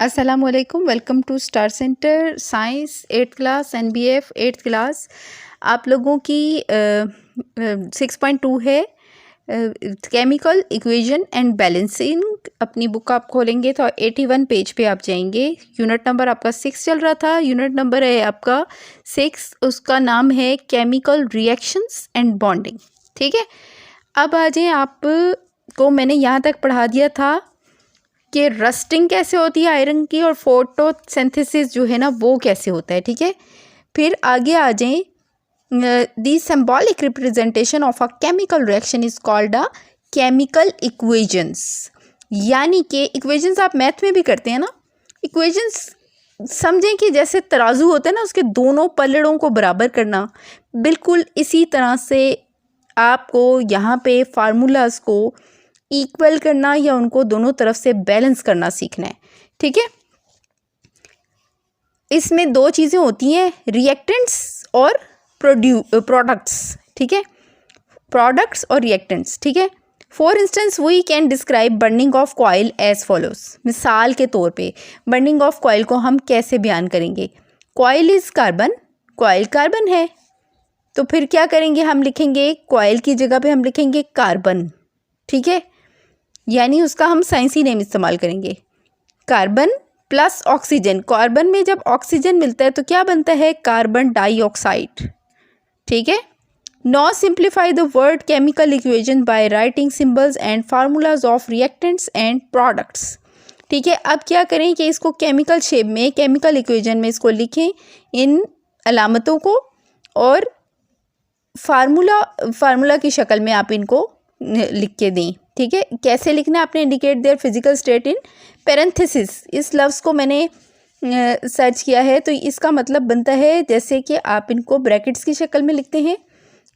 अस्सलामुअलैकुम, welcome to star centre science 8th class NBF 8th class. आप लोगों की 6.2 है केमिकल इक्वेशन एंड बैलेंसिंग। अपनी बुक आप खोलेंगे तो 81 पेज पे आप जाएंगे। यूनिट नंबर आपका 6 चल रहा था, यूनिट नंबर है आपका 6, उसका नाम है केमिकल रिएक्शंस एंड बॉन्डिंग। ठीक है, अब आ जाए, आपको मैंने यहाँ तक पढ़ा दिया था कि रस्टिंग कैसे होती है आयरन की और फोटोसिंथेसिस जो है ना वो कैसे होता है। ठीक है, फिर आगे आ जाएं, the symbolic representation of a chemical reaction is called a chemical equations. यानी कि इक्वेशंस आप मैथ में भी करते हैं ना, इक्वेशंस समझें कि जैसे तराजू होता है ना, उसके दोनों पलड़ों को बराबर करना, बिल्कुल इसी तरह से आपको यहाँ पे फार्मूलाज को इक्वल करना या उनको दोनों तरफ से बैलेंस करना सीखना है। ठीक है, इसमें दो चीज़ें होती हैं, रिएक्टेंट्स और प्रोडक्ट्स। ठीक है, प्रोडक्ट्स और रिएक्टेंट्स। ठीक है, for instance we can describe burning of coil as follows. मिसाल के तौर पे बर्निंग ऑफ कॉइल को हम कैसे बयान करेंगे? Coil is carbon, coil carbon है, तो फिर क्या करेंगे, हम लिखेंगे कॉइल की जगह पे हम लिखेंगे कार्बन। ठीक है, यानी उसका हम साइंसी नेम इस्तेमाल करेंगे, कार्बन प्लस ऑक्सीजन। कार्बन में जब ऑक्सीजन मिलता है तो क्या बनता है? Carbon dioxide. ठीक है, now simplify the word chemical equation by writing symbols and formulas of reactants and products. ठीक है, अब क्या करें कि इसको केमिकल शेप में, केमिकल इक्वेशन में इसको लिखें, इन अलामतों को, और फार्मूला की शक्ल में आप इनको लिख के दें। ठीक है, कैसे लिखना है आपने? Indicate their physical state in parenthesis. इस लफ्ज़ को मैंने सर्च किया है तो इसका मतलब बनता है जैसे कि आप इनको ब्रैकेट्स की शक्ल में लिखते हैं,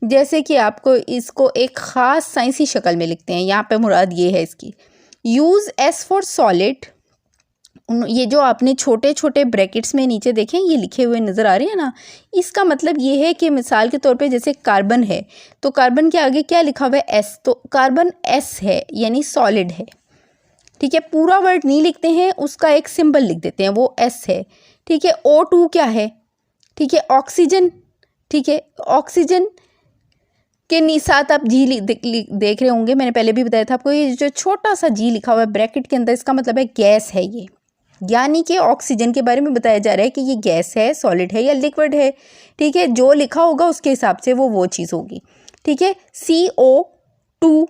जैसे कि आपको इसको एक ख़ास साइंसी शक्ल में लिखते हैं। यहाँ पे मुराद ये है इसकी। यूज़ एस फॉर सॉलिड, ये जो आपने छोटे छोटे ब्रैकेट्स में नीचे देखें ये लिखे हुए नज़र आ रहे हैं ना, इसका मतलब ये है कि मिसाल के तौर पे जैसे कार्बन है तो कार्बन के आगे क्या लिखा हुआ है? एस, तो कार्बन एस है यानी सॉलिड है। ठीक है, पूरा वर्ड नहीं लिखते हैं, उसका एक सिंबल लिख देते हैं, वो एस है। ठीक है, O2 क्या है? ठीक है, ऑक्सीजन। ठीक है, ऑक्सीजन के साथ आप जी देख रहे होंगे, मैंने पहले भी बताया था आपको, ये जो छोटा सा जी लिखा हुआ है ब्रैकेट के अंदर, इसका मतलब है गैस है ये, यानी कि ऑक्सीजन के बारे में बताया जा रहा है कि ये गैस है, सॉलिड है या लिक्विड है। ठीक है, जो लिखा होगा उसके हिसाब से वो चीज़ होगी। ठीक है, CO2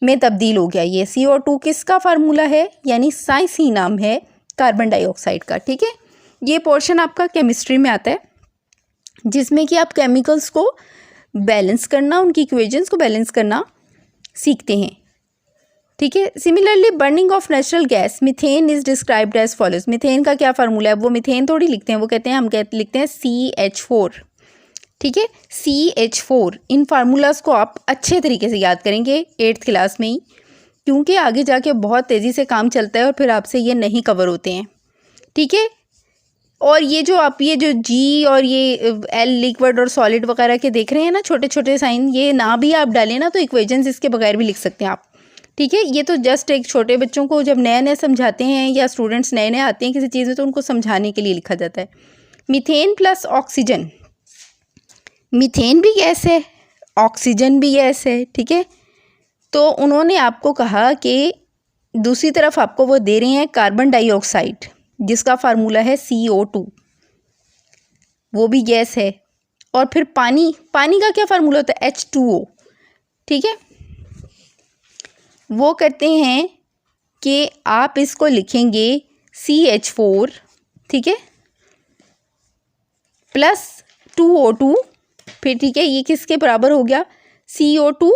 में तब्दील हो गया ये। CO2 किसका फार्मूला है? यानी साइंसी नाम है कार्बन डाइऑक्साइड का। ठीक है, ये पोर्शन आपका केमिस्ट्री में आता है जिसमें कि आप केमिकल्स को बैलेंस करना, उनकी इक्वेशंस को बैलेंस करना सीखते हैं। ठीक है, similarly burning of natural gas methane is described as follows. Methane का क्या फार्मूला है? वो मीथेन थोड़ी लिखते हैं, वो कहते हैं, हम लिखते हैं CH4। ठीक है, CH4। इन फार्मूलाज को आप अच्छे तरीके से याद करेंगे 8th क्लास में ही, क्योंकि आगे जाके बहुत तेज़ी से काम चलता है और फिर आपसे ये नहीं कवर होते हैं। ठीक है, और ये जो आप ये जो G और ये L लिक्विड और सॉलिड वगैरह के देख रहे हैं ना छोटे छोटे साइन, ये ना भी आप डालें ना तो इक्वेशंस इसके बगैर भी लिख सकते हैं आप। ठीक है, ये तो जस्ट एक छोटे बच्चों को जब नए नए समझाते हैं या स्टूडेंट्स नए नए आते हैं किसी चीज़ में तो उनको समझाने के लिए लिखा जाता है। मीथेन प्लस ऑक्सीजन, मीथेन भी गैस है, ऑक्सीजन भी गैस है। ठीक है, तो उन्होंने आपको कहा कि दूसरी तरफ आपको वो दे रहे हैं कार्बन डाइऑक्साइड जिसका फार्मूला है CO2, वो भी गैस है। और फिर पानी, पानी का क्या फार्मूला होता है? H2O। ठीक है, वो कहते हैं कि आप इसको लिखेंगे CH4, ठीक है, प्लस 2O2। फिर ठीक है, ये किसके बराबर हो गया? CO2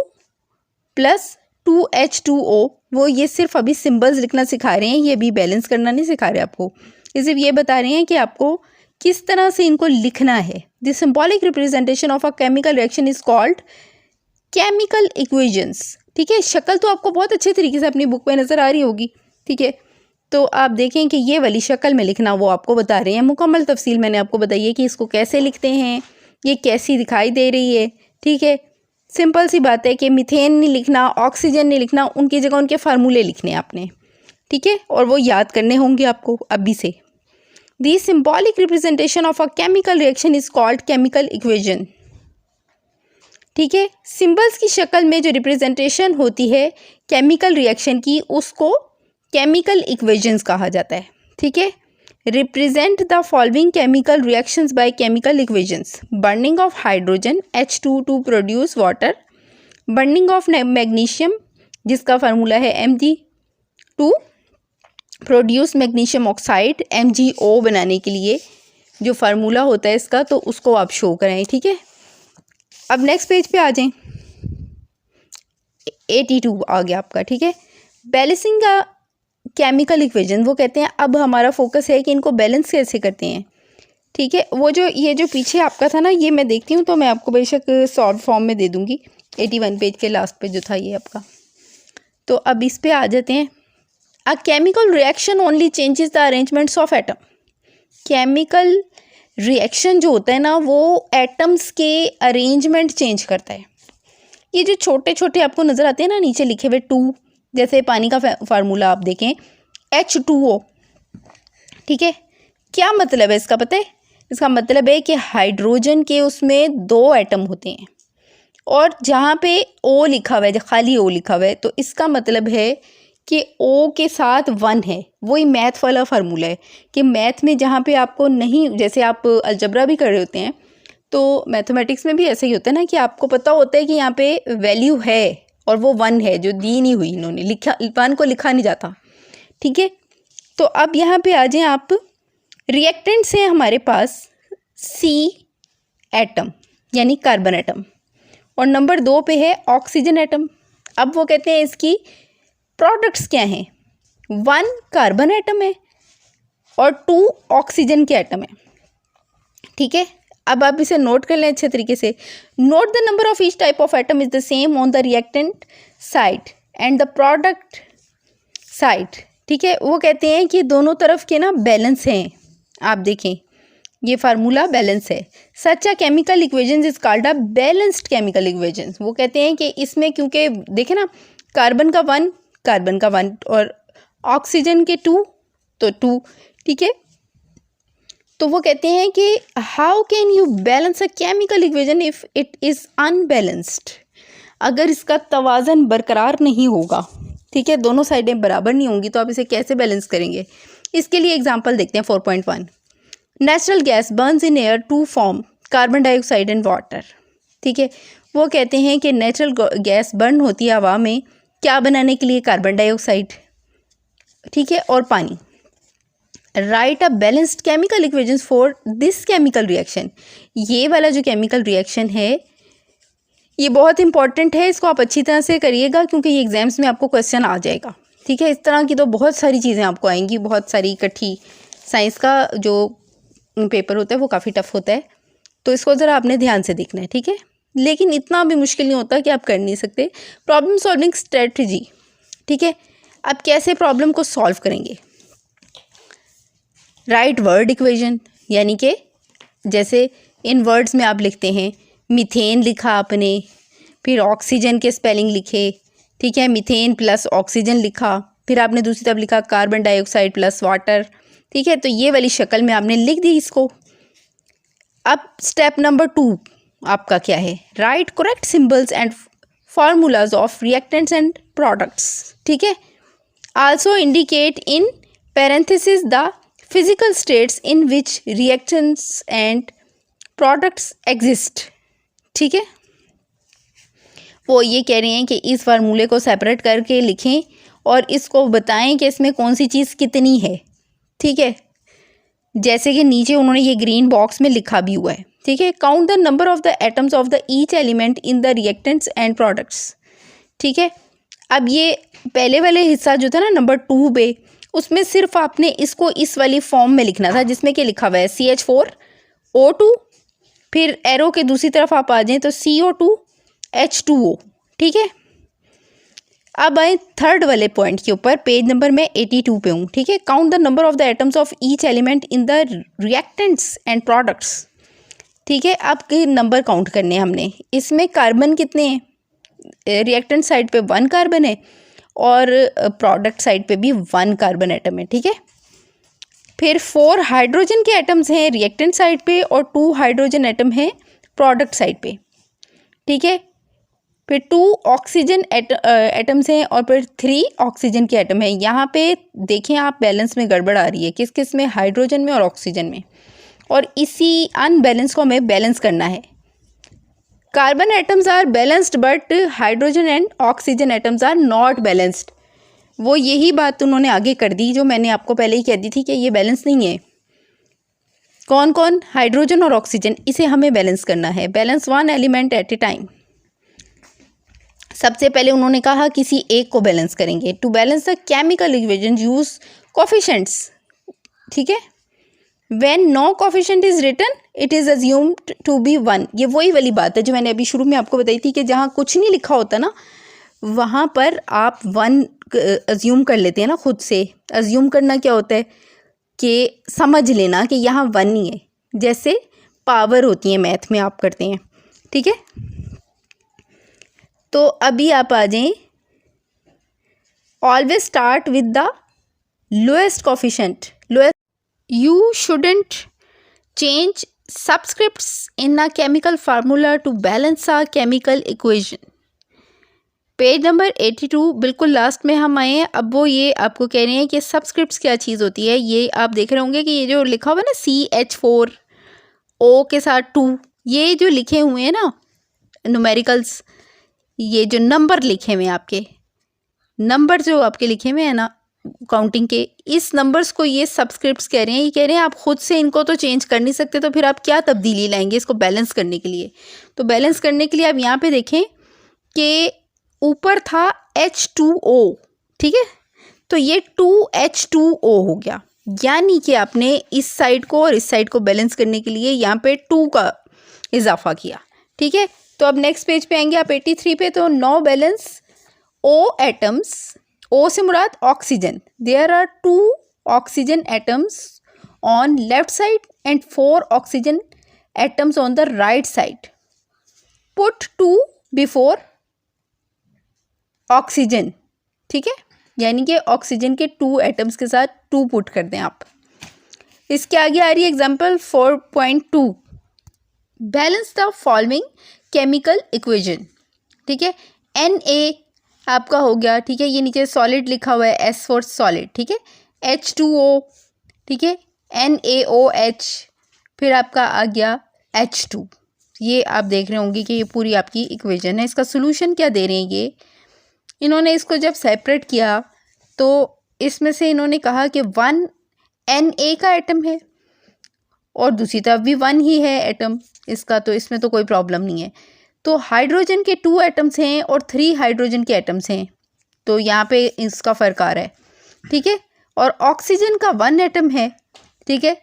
plus 2H2O। वो ये सिर्फ अभी सिंबल्स लिखना सिखा रहे हैं, ये भी बैलेंस करना नहीं सिखा रहे आपको, ये सिर्फ ये बता रहे हैं कि आपको किस तरह से इनको लिखना है। The symbolic representation of a chemical reaction is called chemical equations. ठीक है, शक्ल तो आपको बहुत अच्छे तरीके से अपनी बुक में नज़र आ रही होगी। ठीक है, तो आप देखें कि ये वाली शक्ल में लिखना वो आपको बता रहे हैं, मुकम्मल तफसील मैंने आपको बताई है कि इसको कैसे लिखते हैं, ये कैसी दिखाई दे रही है। ठीक है, सिंपल सी बात है कि मीथेन नहीं लिखना, ऑक्सीजन नहीं लिखना, उनकी जगह उनके फार्मूले लिखने हैं आपने। ठीक है, और वो याद करने होंगे आपको अभी से। The symbolic representation of a chemical reaction is called chemical equation. ठीक है, सिंबल्स की शक्ल में जो रिप्रेजेंटेशन होती है केमिकल रिएक्शन की, उसको केमिकल इक्वेशंस कहा जाता है। ठीक है, represent the following chemical reactions by chemical equations. Burning of hydrogen H2 to produce water, burning of magnesium जिसका फार्मूला है Mg2, produce magnesium oxide MgO बनाने के लिए जो फार्मूला होता है इसका, तो उसको आप शो करें। ठीक है, अब नेक्स्ट पेज पे आ जाएं। 82 आ गया आपका। ठीक है, बैलेंसिंग का केमिकल इक्वेशन, वो कहते हैं अब हमारा फोकस है कि इनको बैलेंस कैसे करते हैं। ठीक है, वो जो ये जो पीछे आपका था ना, ये मैं देखती हूँ तो मैं आपको बेशक शॉर्ट फॉर्म में दे दूँगी। 81 पेज के लास्ट पे जो था ये आपका। तो अब इस पे आ जाते हैं। अ chemical reaction only changes the arrangements of atom. Chemical reaction जो होता है ना, वो एटम्स के अरेंजमेंट चेंज करता है। ये जो छोटे छोटे आपको नज़र आते हैं ना नीचे लिखे हुए 2, जैसे पानी का फार्मूला आप देखें H2O। ठीक है, क्या मतलब है इसका पता है? इसका मतलब है कि हाइड्रोजन के उसमें 2 एटम होते हैं और जहाँ पे O लिखा हुआ है, खाली O लिखा हुआ है, तो इसका मतलब है कि O के साथ 1 है। वही मैथ वाला फार्मूला है कि मैथ में जहाँ पे आपको नहीं, जैसे आप अलजबरा भी कर रहे होते हैं तो मैथमेटिक्स में भी ऐसे ही होता है ना कि आपको पता होता है कि यहाँ पे वैल्यू है और वो 1 है जो दी नहीं हुई, इन्होंने लिखा, 1 को लिखा नहीं जाता। ठीक है, तो अब यहाँ पे आ जाएं आप। रिएक्टेंट्स हैं हमारे पास C एटम यानी कार्बन एटम, और नंबर 2 पे है ऑक्सीजन एटम। अब वो कहते हैं इसकी प्रोडक्ट्स क्या हैं। 1 कार्बन एटम है और 2 ऑक्सीजन के एटम है। ठीक है, अब आप इसे नोट कर लें अच्छे तरीके से। Note the number of each type of atom is the same on the reactant side and the product side. ठीक है, वो कहते हैं कि दोनों तरफ के ना बैलेंस हैं। आप देखें ये फार्मूला बैलेंस है। Such a chemical equation is called a balanced chemical equation. वो कहते हैं कि इसमें क्योंकि देखें ना, कार्बन का 1 और ऑक्सीजन के 2 तो 2। ठीक है, तो वो कहते हैं कि how can you balance a chemical equation if it is unbalanced. अगर इसका तवाज़न बरकरार नहीं होगा, ठीक है, दोनों साइडें बराबर नहीं होंगी, तो आप इसे कैसे बैलेंस करेंगे। इसके लिए एग्जांपल देखते हैं 4.1। Natural gas burns in air to form carbon dioxide and water. ठीक है, वो कहते हैं कि नेचुरल गैस बर्न होती है हवा में, क्या बनाने के लिए, कार्बन डाइऑक्साइड, ठीक है, और पानी। Right a balanced chemical equations for this chemical reaction. ये वाला जो केमिकल रिएक्शन है ये बहुत इंपॉर्टेंट है, इसको आप अच्छी तरह से करिएगा क्योंकि ये एग्जाम्स में आपको क्वेश्चन आ जाएगा। ठीक है, इस तरह की तो बहुत सारी चीज़ें आपको आएंगी, बहुत सारी इकट्ठी। साइंस का जो पेपर होता है वो काफ़ी टफ होता है, तो इसको ज़रा आपने ध्यान से देखना है। ठीक है, लेकिन इतना भी मुश्किल नहीं होता कि आप कर नहीं सकते। Problem solving strategy. ठीक है, आप कैसे प्रॉब्लम को सॉल्व करेंगे। राइट वर्ड इक्वेशन, यानी कि जैसे इन वर्ड्स में आप लिखते हैं, मीथेन लिखा आपने, फिर ऑक्सीजन के स्पेलिंग लिखे। ठीक है, मीथेन प्लस ऑक्सीजन लिखा, फिर आपने दूसरी तरफ लिखा कार्बन डाइऑक्साइड प्लस वाटर। ठीक है, तो ये वाली शक्ल में आपने लिख दी इसको। अब स्टेप नंबर 2 आपका क्या है, right correct symbols and formulas of reactants and products. ठीक है, also indicate in parenthesis the physical states in which reactants and products exist. ठीक है, वो ये कह रहे हैं कि इस फार्मूले को सेपरेट करके लिखें और इसको बताएं कि इसमें कौन सी चीज़ कितनी है। ठीक है, जैसे कि नीचे उन्होंने ये ग्रीन बॉक्स में लिखा भी हुआ है। ठीक है, count the number of the atoms of the each element in the reactants and products. ठीक है, अब ये पहले वाले हिस्सा जो था ना नंबर 2 पे, उसमें सिर्फ आपने इसको इस वाली फॉर्म में लिखना था जिसमें कि लिखा हुआ है CH4O2, फिर एरो के दूसरी तरफ आप आ जाएं तो CO2 H2O। ठीक है, अब आए थर्ड वाले पॉइंट के ऊपर, पेज नंबर मैं 82 पे हूँ। ठीक है, count the number of the atoms of each element in the reactants and products. ठीक है, अब के नंबर काउंट करने हैं हमने। इसमें कार्बन कितने हैं, रिएक्टेंट साइड पे 1 कार्बन है और प्रोडक्ट साइड पे भी 1 कार्बन एटम है, ठीक है। फिर 4 हाइड्रोजन के एटम्स हैं रिएक्टेंट साइड पे और 2 हाइड्रोजन एटम हैं प्रोडक्ट साइड पे, ठीक है। फिर 2 ऑक्सीजन एटम्स हैं और फिर 3 ऑक्सीजन के एटम हैं। यहाँ पे देखें आप, बैलेंस में गड़बड़ आ रही है, किस किस में, हाइड्रोजन में और ऑक्सीजन में, और इसी अनबैलेंस को हमें बैलेंस करना है। Carbon atoms are balanced but hydrogen and oxygen atoms are not balanced. वो यही बात उन्होंने आगे कर दी जो मैंने आपको पहले ही कह दी थी कि ये बैलेंस नहीं है। कौन कौन? हाइड्रोजन और ऑक्सीजन, इसे हमें बैलेंस करना है। Balance 1 element at a time. सबसे पहले उन्होंने कहा किसी एक को बैलेंस करेंगे। To balance the chemical equation use coefficients, ठीक है। When no coefficient is written it is assumed to be 1। ये वही वाली बात है जो मैंने अभी शुरू में आपको बताई थी कि जहाँ कुछ नहीं लिखा होता ना, वहाँ पर आप 1 अज्यूम कर लेते हैं ना खुद से। अज्यूम करना क्या होता है कि समझ लेना कि यहाँ 1 ही है, जैसे पावर होती है मैथ में आप करते हैं, ठीक है। तो अभी आप आ जाएं, always start with the lowest coefficient. You shouldn't change subscripts in a chemical formula to balance a chemical equation. Page number 82 बिल्कुल लास्ट में हम आए हैं। अब वो ये आपको कह रहे हैं कि सबस्क्रिप्ट्स क्या चीज़ होती है। ये आप देख रहे होंगे कि ये जो लिखा हुआ है ना CH4 O के साथ 2, ये जो लिखे हुए हैं ना न्यूमेरिकल्स, ये जो नंबर लिखे हुए हैं आपके, नंबर जो आपके लिखे हुए हैं ना काउंटिंग के, इस नंबर्स को ये सबस्क्रिप्ट्स कह रहे हैं। ये कह रहे हैं आप खुद से इनको तो चेंज कर नहीं सकते, तो फिर आप क्या तब्दीली लाएंगे इसको बैलेंस करने के लिए। तो बैलेंस करने के लिए आप यहाँ पे देखें कि ऊपर था H2O, ठीक है, तो ये 2H2O हो गया। यानी कि आपने इस साइड को और इस साइड को बैलेंस करने के लिए यहाँ पे 2 का इजाफा किया, ठीक है। तो अब नेक्स्ट पेज पे आएंगे आप 83 पे। तो no balance O atoms, O से मुराद oxygen. There are 2 oxygen atoms on left side and 4 oxygen atoms on the right side. Put 2 before oxygen, ठीक है, यानी कि ऑक्सीजन के 2 एटम्स के साथ 2 पुट कर दें आप। इसके आगे आ रही है example 4.2। Balance the following chemical equation, ठीक है। Na आपका हो गया, ठीक है, ये नीचे सॉलिड लिखा हुआ है S फॉर सॉलिड, ठीक है। H2O, ठीक है, NaOH, फिर आपका आ गया H2। ये आप देख रहे होंगे कि ये पूरी आपकी इक्वेशन है। इसका सोल्यूशन क्या दे रहे हैं ये, इन्होंने इसको जब सेपरेट किया तो इसमें से इन्होंने कहा कि 1 Na का एटम है और दूसरी तरफ भी 1 ही है एटम इसका, तो इसमें तो कोई प्रॉब्लम नहीं है। तो हाइड्रोजन के 2 एटम्स हैं और 3 हाइड्रोजन के एटम्स हैं, तो यहाँ पे इसका फ़र्क आ रहा है, ठीक है। और ऑक्सीजन का 1 एटम है, ठीक है।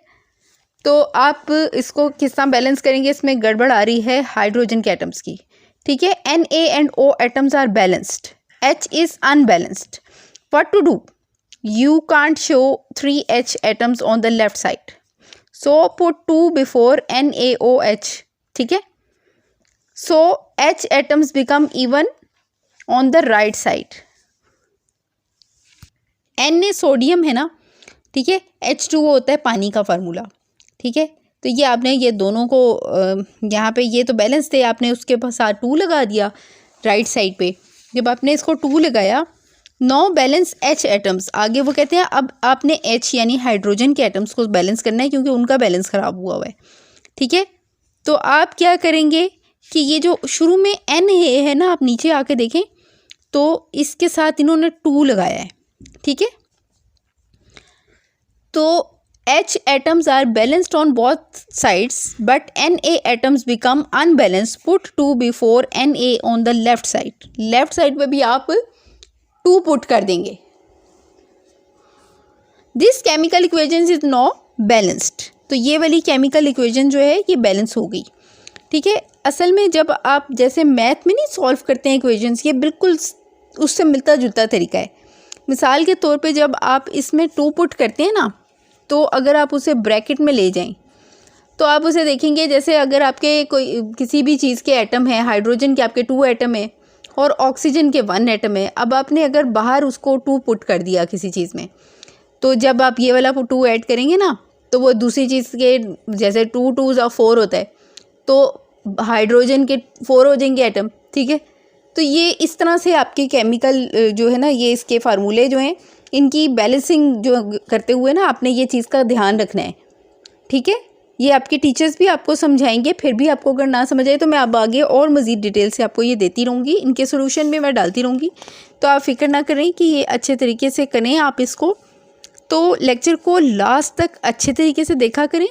तो आप इसको किस तरह बैलेंस करेंगे, इसमें गड़बड़ आ रही है हाइड्रोजन के एटम्स की, ठीक है। Na and O atoms are balanced, H is unbalanced. What to do? You can't show 3 H atoms on the left side. So put 2 before NaOH, ठीक है। So H atoms become even on the right side. Na sodium है ना, ठीक है, H2O होता है पानी का फार्मूला, ठीक है। तो ये आपने ये दोनों को यहाँ पे ये तो बैलेंस थे, आपने उसके साथ 2 लगा दिया राइट साइड पे। जब आपने इसको 2 लगाया, नो बैलेंस H एटम्स, आगे वो कहते हैं अब आपने H यानी हाइड्रोजन के एटम्स को बैलेंस करना है क्योंकि उनका बैलेंस ख़राब हुआ है, ठीक है। तो आप क्या करेंगे कि ये जो शुरू में N है ना, आप नीचे आके देखें तो इसके साथ इन्होंने 2 लगाया है, ठीक है। तो H atoms are balanced on both sides but Na atoms become unbalanced. Put 2 before Na on the left side. Left side पे भी आप 2 पुट कर देंगे। This chemical equation is now balanced. तो ये वाली केमिकल इक्वेशन जो है ये बैलेंस हो गई, ठीक है। असल में जब आप जैसे मैथ में नहीं सॉल्व करते हैं इक्वेशंस, ये बिल्कुल उससे मिलता जुलता तरीका है। मिसाल के तौर पे जब आप इसमें 2 पुट करते हैं ना, तो अगर आप उसे ब्रैकेट में ले जाएं तो आप उसे देखेंगे जैसे अगर आपके कोई किसी भी चीज़ के एटम है, हाइड्रोजन के आपके 2 एटम है और ऑक्सीजन के 1 एटम है। अब आपने अगर बाहर उसको 2 पुट कर दिया किसी चीज़ में, तो जब आप ये वाला 2 ऐड करेंगे ना, तो वो दूसरी चीज़ के जैसे 2 2 और 4 होता है, तो हाइड्रोजन के 4 हो जाएंगे एटम, ठीक है। तो ये इस तरह से आपके केमिकल जो है ना, ये इसके फार्मूले जो हैं, इनकी बैलेंसिंग जो करते हुए ना आपने ये चीज़ का ध्यान रखना है, ठीक है। ये आपके टीचर्स भी आपको समझाएंगे, फिर भी आपको अगर ना समझ आए तो मैं अब आगे और मज़ीद डिटेल से आपको ये देती रहूँगी, इनके सोल्यूशन भी मैं डालती रहूँगी। तो आप फिक्र ना करें कि ये अच्छे तरीके से करें आप इसको। तो लेक्चर को लास्ट तक अच्छे तरीके से देखा करें।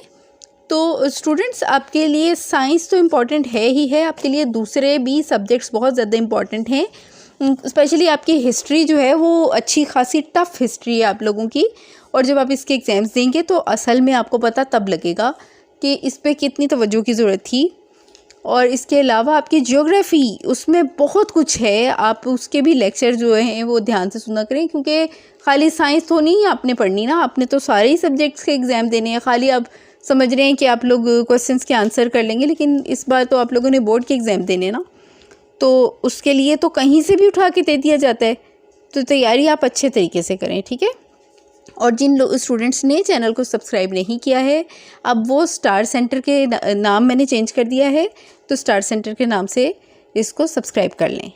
तो स्टूडेंट्स, आपके लिए साइंस तो इम्पॉर्टेंट है ही है, आपके लिए दूसरे भी सब्जेक्ट्स बहुत ज़्यादा इम्पॉर्टेंट हैं। स्पेशली आपकी हिस्ट्री जो है वो अच्छी खासी टफ़ हिस्ट्री है आप लोगों की, और जब आप इसके एग्ज़ाम्स देंगे तो असल में आपको पता तब लगेगा कि इस पे कितनी तवज्जो की ज़रूरत थी। और इसके अलावा आपकी ज्योग्राफ़ी, उसमें बहुत कुछ है, आप उसके भी लेक्चर जो हैं वो ध्यान से सुना करें, क्योंकि खाली साइंस तो नहीं आपने पढ़नी ना, आपने तो सारे ही सब्जेक्ट्स के एग्ज़ाम देने हैं। खाली आप समझ रहे हैं कि आप लोग क्वेश्चंस के आंसर कर लेंगे, लेकिन इस बार तो आप लोगों ने बोर्ड के एग्ज़ाम देने ना, तो उसके लिए तो कहीं से भी उठा के दे दिया जाता है। तो तैयारी आप अच्छे तरीके से करें, ठीक है। और जिन स्टूडेंट्स ने चैनल को सब्सक्राइब नहीं किया है, अब वो स्टार सेंटर के नाम मैंने चेंज कर दिया है, तो स्टार सेंटर के नाम से इसको सब्सक्राइब कर लें।